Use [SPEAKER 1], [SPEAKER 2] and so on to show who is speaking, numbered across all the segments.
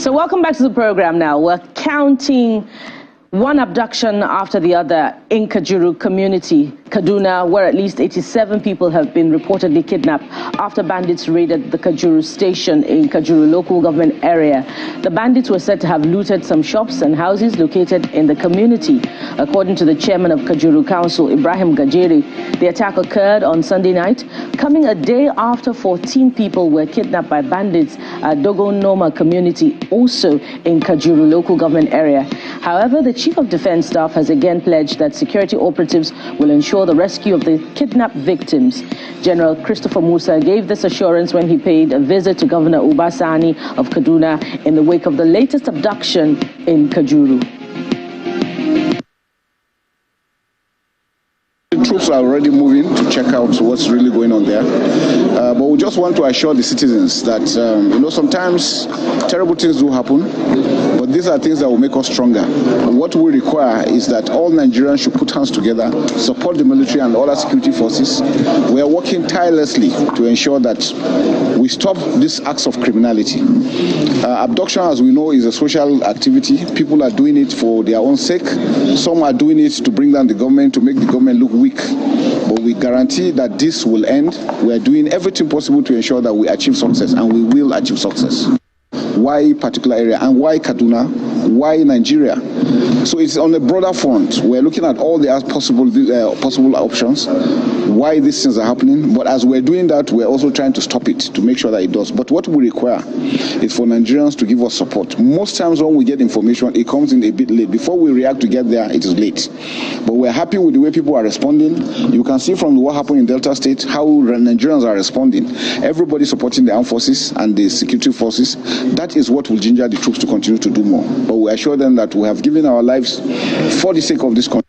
[SPEAKER 1] So welcome back to the program now. We're counting one abduction after the other in Kajuru community, Kaduna, where at least 87 people have been reportedly kidnapped after bandits raided the Kajuru station in Kajuru local government area. The bandits were said to have looted some shops and houses located in the community. According to the chairman of Kajuru Council, Ibrahim Gajeri, the attack occurred on Sunday night, coming a day after 14 people were kidnapped by bandits at Dogon Noma community, also in Kajuru local government area. However, the Chief of Defense Staff has again pledged that security operatives will ensure the rescue of the kidnapped victims. General Christopher Musa gave this assurance when he paid a visit to Governor Uba Sani of Kaduna in the wake of the latest abduction in Kajuru.
[SPEAKER 2] The troops are already moving to check out what's really going on there. But we just want to assure the citizens that, sometimes terrible things do happen, but these are things that will make us stronger. And what we require is that all Nigerians should put hands together, support the military and other security forces. We are working tirelessly to ensure that we stop these acts of criminality. Abduction, as we know, is a social activity. People are doing it for their own sake. Some are doing it to bring down the government, to make the government look weak. But we guarantee that this will end. We are doing everything possible to ensure that we achieve success, and we will achieve success. Why particular area, and why Kaduna? Why Nigeria? So it's on a broader front. We're looking at all the possible options, why these things are happening. But as we're doing that, we're also trying to stop it, to make sure that it does. But what we require is for Nigerians to give us support. Most times when we get information, it comes in a bit late. Before we react to get there, it is late. But we're happy with the way people are responding. You can see from what happened in Delta State, how Nigerians are responding. Everybody supporting the armed forces and the security forces. That is what will ginger the troops to continue to do more. But we assure them that we have given our lives for the sake of this country.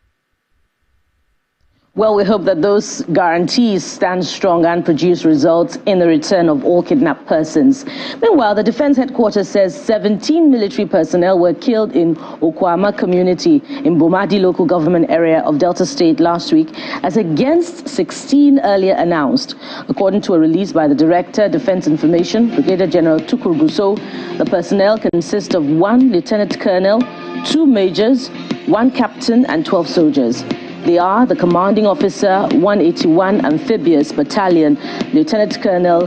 [SPEAKER 1] Well, we hope that those guarantees stand strong and produce results in the return of all kidnapped persons. Meanwhile, the Defense Headquarters says 17 military personnel were killed in Okwama community in Bomadi local government area of Delta State last week, as against 16 earlier announced. According to a release by the Director, Defense Information, Brigadier General Tukur Gusso, the personnel consist of 1 lieutenant colonel, 2 majors, 1 captain, and 12 soldiers. They are the commanding officer, 181 Amphibious Battalion, Lieutenant Colonel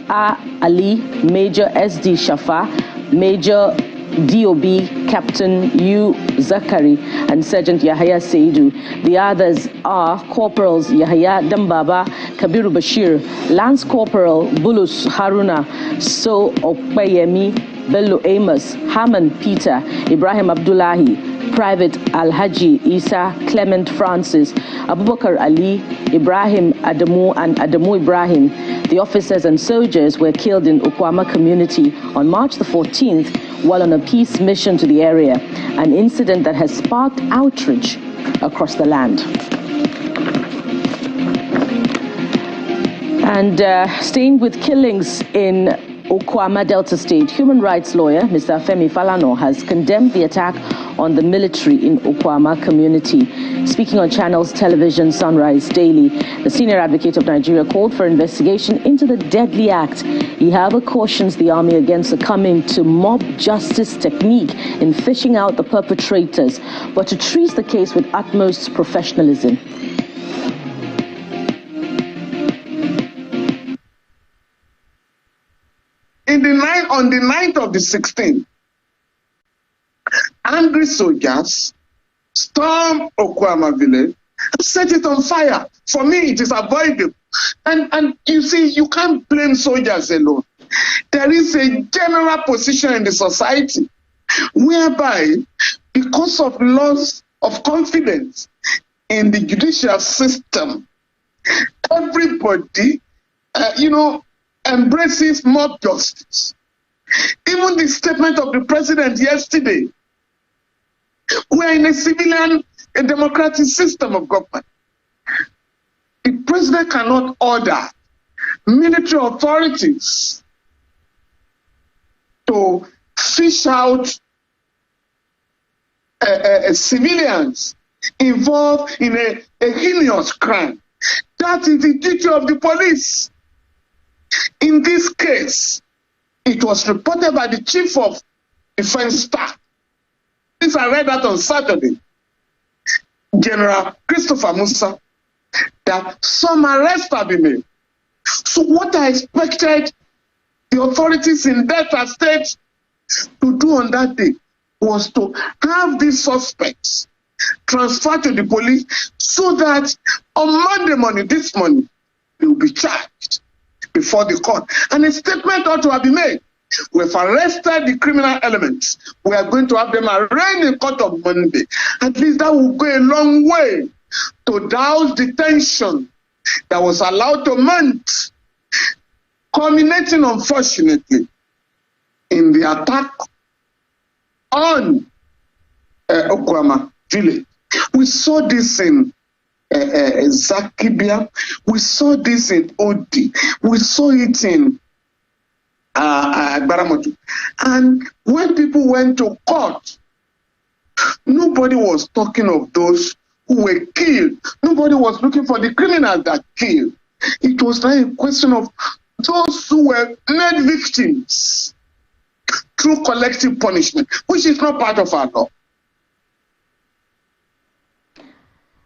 [SPEAKER 1] A. Ali, Major S.D. Shafa, Major DOB Captain U. Zakari, and Sergeant Yahya Seidu. The others are Corporals Yahya Dambaba, Kabiru Bashir, Lance Corporal Bulus Haruna, So Okpayemi, Bello Amos, Haman Peter, Ibrahim Abdullahi, Private Alhaji Isa Clement Francis, Abubakar Ali, Ibrahim Adamu, and Adamu Ibrahim. The officers and soldiers were killed in Okwama community on March the 14th while on a peace mission to the area, an incident that has sparked outrage across the land. And staying with killings in Okwama Delta State, human rights lawyer Mr. Femi Falano has condemned the attack on the military in Okwama community. Speaking on Channels Television Sunrise Daily, the senior advocate of Nigeria called for investigation into the deadly act. He, however, cautions the army against succumbing to mob justice technique in fishing out the perpetrators, but to treat the case with utmost professionalism.
[SPEAKER 3] On the 9th of the 16th, angry soldiers stormed Okwama village and set it on fire. For me, it is avoidable. And you see, you can't blame soldiers alone. There is a general position in the society whereby, because of loss of confidence in the judicial system, everybody, embraces mob justice. Even the statement of the president yesterday, we're in a democratic system of government. The president cannot order military authorities to fish out civilians involved in a heinous crime. That is the duty of the police. In this case, it was reported by the chief of defense staff. This I read that on Saturday. General Christopher Musa, that some arrests have been made. So what I expected the authorities in Delta State to do on that day was to have these suspects transferred to the police so that on Monday morning, this morning, they will be charged before the court. And a statement ought to have been made. We've arrested the criminal elements. We are going to have them arraigned in court on Monday. At least that will go a long way to douse the tension that was allowed to mount, culminating, unfortunately, in the attack on Okwama village. We saw this in Zakibia. We saw this in Odi. We saw it in Baramotu. And when people went to court, nobody was talking of those who were killed. Nobody was looking for the criminals that killed. It was like a question of those who were made victims through collective punishment, which is not part of our law.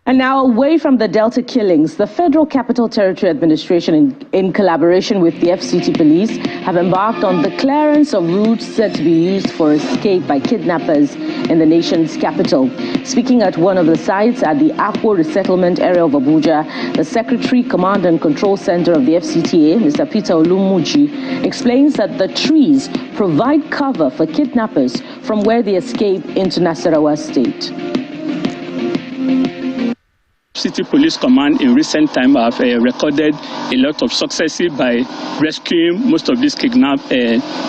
[SPEAKER 1] And now, away from the Delta killings, the Federal Capital Territory Administration, in collaboration with the FCT police, have embarked on the clearance of routes said to be used for escape by kidnappers in the nation's capital. Speaking at one of the sites at the Akwo Resettlement area of Abuja, the Secretary, Command and Control Center of the FCTA, Mr. Peter Olumuji, explains that the trees provide cover for kidnappers from where they escape into Nasarawa State.
[SPEAKER 4] City Police Command in recent time have recorded a lot of successes by rescuing most of these kidnapped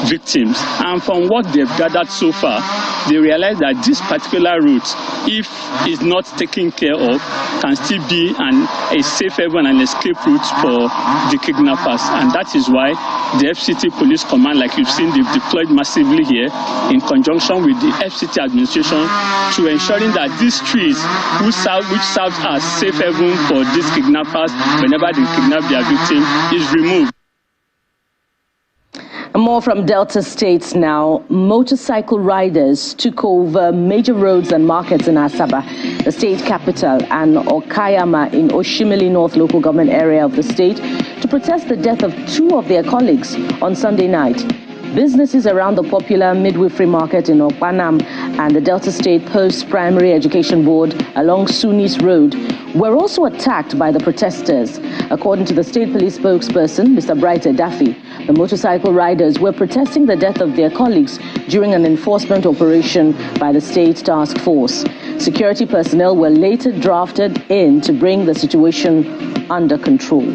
[SPEAKER 4] victims. And from what they've gathered so far, they realize that this particular route, if it's not taken care of, can still be a safe haven and escape route for the kidnappers. And that is why the FCT Police Command, like you've seen, they've deployed massively here in conjunction with the FCT administration to ensuring that these trees, which serves as safe haven for these kidnappers whenever they kidnap their victim, is removed.
[SPEAKER 1] More from Delta States now. Motorcycle riders took over major roads and markets in Asaba, the state capital, and Okayama in Oshimili North local government area of the state to protest the death of two of their colleagues on Sunday night. Businesses around the popular midwifery market in Okpanam and the Delta State Post-Primary Education Board along Sunis Road were also attacked by the protesters. According to the state police spokesperson, Mr. Bright Edafi, the motorcycle riders were protesting the death of their colleagues during an enforcement operation by the state task force. Security personnel were later drafted in to bring the situation under control.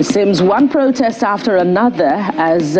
[SPEAKER 1] It seems one protest after another as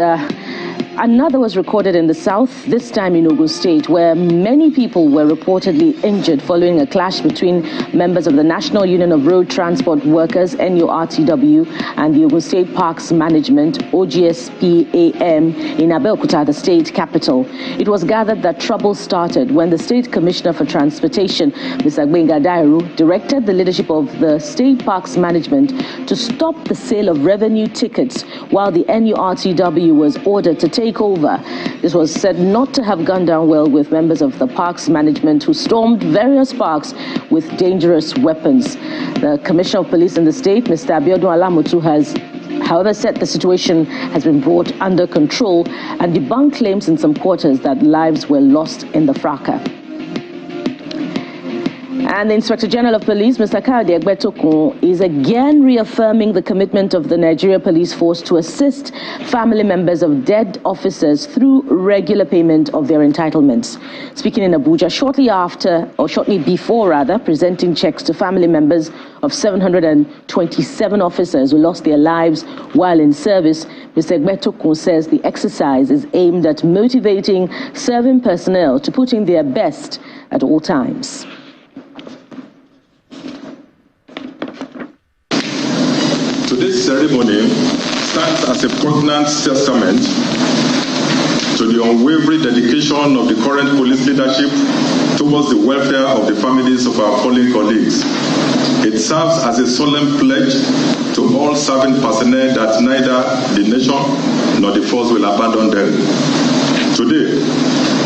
[SPEAKER 1] another was recorded in the south, this time in Ogun State, where many people were reportedly injured following a clash between members of the National Union of Road Transport Workers, NURTW, and the Ogun State Parks Management, OGSPAM, in Abeokuta, the state capital. It was gathered that trouble started when the State Commissioner for Transportation, Mr. Gbenga Dairu, directed the leadership of the State Parks Management to stop the sale of revenue tickets while the NURTW was ordered to take over. This was said not to have gone down well with members of the parks management who stormed various parks with dangerous weapons. The Commissioner of Police in the state, Mr. Abiodun Alamutu, has however said the situation has been brought under control and debunked claims in some quarters that lives were lost in the fracas. And the Inspector General of Police, Mr. Kayode Egbetokun, is again reaffirming the commitment of the Nigeria Police Force to assist family members of dead officers through regular payment of their entitlements. Speaking in Abuja shortly before presenting checks to family members of 727 officers who lost their lives while in service, Mr. Egbetokun says the exercise is aimed at motivating serving personnel to put in their best at all times.
[SPEAKER 5] Today's ceremony stands as a poignant testament to the unwavering dedication of the current police leadership towards the welfare of the families of our fallen colleagues. It serves as a solemn pledge to all serving personnel that neither the nation nor nor the force will abandon them. Today,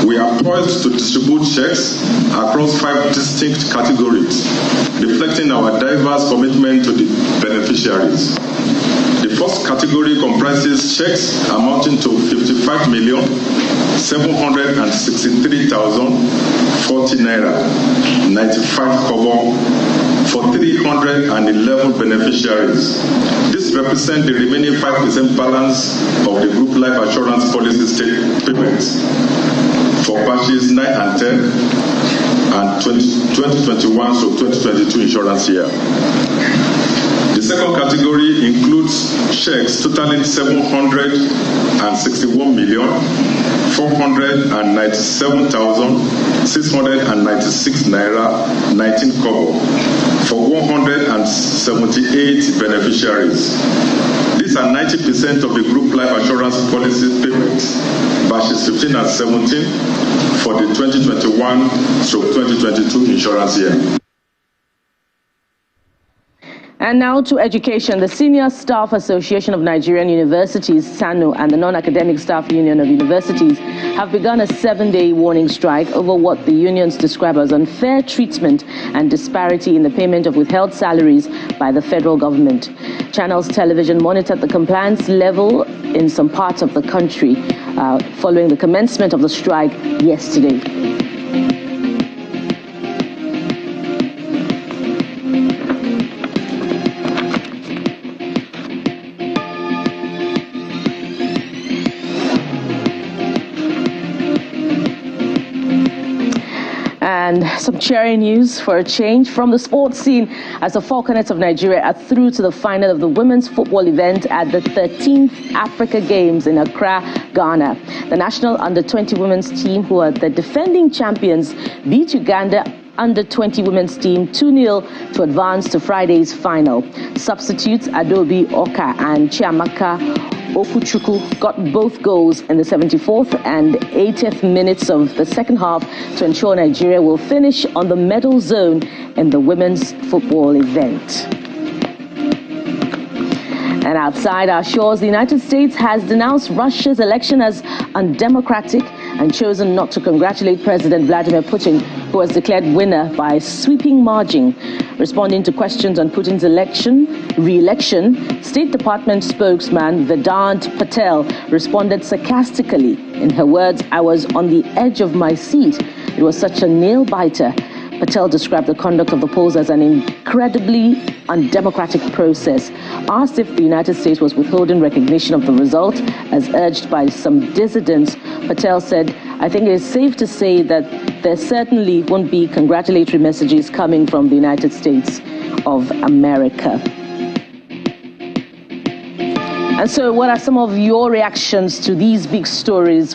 [SPEAKER 5] we are poised to distribute checks across 5 distinct categories, reflecting our diverse commitment to the beneficiaries. The first category comprises checks amounting to 55,763,040 naira, 95 kobo for 311 beneficiaries. This represents the remaining 5% balance of the group life assurance policy state payments for batches 9 and 10 and 2021 to 2022 insurance year. The second category includes checks totaling 761,497,696 naira 19 kobo for 178 beneficiaries. These are 90% of the group life assurance policy payments, batches 15 and 17 for the 2021 to 2022 insurance year.
[SPEAKER 1] And now to education. The Senior Staff Association of Nigerian Universities, SANU, and the Non-Academic Staff Union of Universities have begun a 7-day warning strike over what the unions describe as unfair treatment and disparity in the payment of withheld salaries by the federal government. Channels Television monitored the compliance level in some parts of the country following the commencement of the strike yesterday. And some cheering news for a change from the sports scene as the Falconets of Nigeria are through to the final of the women's football event at the 13th Africa Games in Accra, Ghana. The national under-20 women's team, who are the defending champions, beat Uganda under-20 women's team 2-0 to advance to Friday's final. Substitutes Adobe Oka and Chiamaka Okuchukwu got both goals in the 74th and 80th minutes of the second half to ensure Nigeria will finish on the medal zone in the women's football event. And outside our shores, the United States has denounced Russia's election as undemocratic and chosen not to congratulate President Vladimir Putin, who was declared winner by a sweeping margin. Responding to questions on Putin's re-election, State Department spokesman Vedant Patel responded sarcastically. In her words, "I was on the edge of my seat. It was such a nail-biter." Patel described the conduct of the polls as an incredibly undemocratic process. Asked if the United States was withholding recognition of the result, as urged by some dissidents, Patel said, "I think it is safe to say that there certainly won't be congratulatory messages coming from the United States of America." And so what are some of your reactions to these big stories?